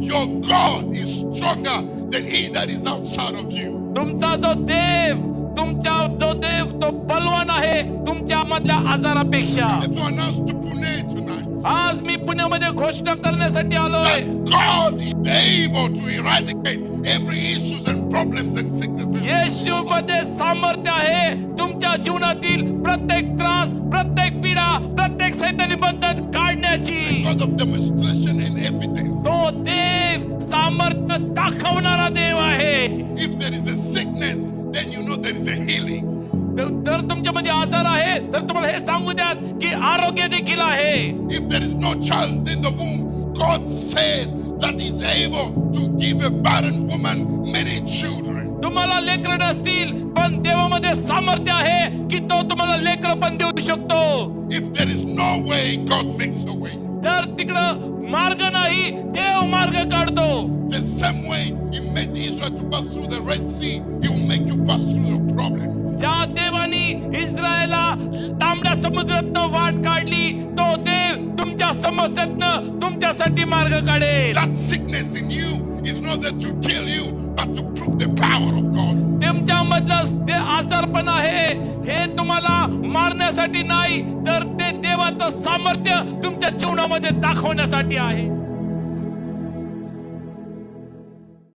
Your God is stronger than he that is outside of you. तुमचा जो देव तो बलवान आहे तुमच्या मधल्या आजारापेक्षा. To announce to Pune tonight आज मी पुण्यामध्ये घोषणा करण्यासाठी आलोय that God is able to eradicate every issues and problems and sicknesses. येशू मध्ये सामर्थ्य आहे तुमच्या जीवनातील प्रत्येक त्रास, प्रत्येक पीडा, प्रत्येक सैतानी बंधन काढण्याची. God of demonstration and evidence. तो देव सामर्थ्य दाखवणारा देव आहे. If there is a sickness, then you know there is a healing. तर तुमच्यामध्ये आजार आहे तर तुम्हाला हे सांगू द्या की आरोग्य देखील आहे. If there is no child in the womb, God said that he's able to give a barren woman many children. तुम्हाला लेकरं नसतील पण देवामध्ये सामर्थ्य आहे की तो तुम्हाला लेकरं पण देऊ शकतो. If there is no way, God makes a way. तर तिकडं मार्ग नाही, देव मार्ग काढतो. The same way he made Israel to pass through the Red Sea, he will make you pass through your problems. ज्या देवानी इस्रायलला तांबड्या समुद्रातनं वाट काढली तो देव तुमच्या समस्येतनं तुमच्यासाठी मार्ग काढेल. That sickness in you is not there to kill you, but to prove the power of God. तुमच्या मधलं ते आजारपण आहे हे तुम्हाला मारण्यासाठी नाही तर ते देवाचं सामर्थ्य तुमच्या जीवनामध्ये दाखवण्यासाठी आहे.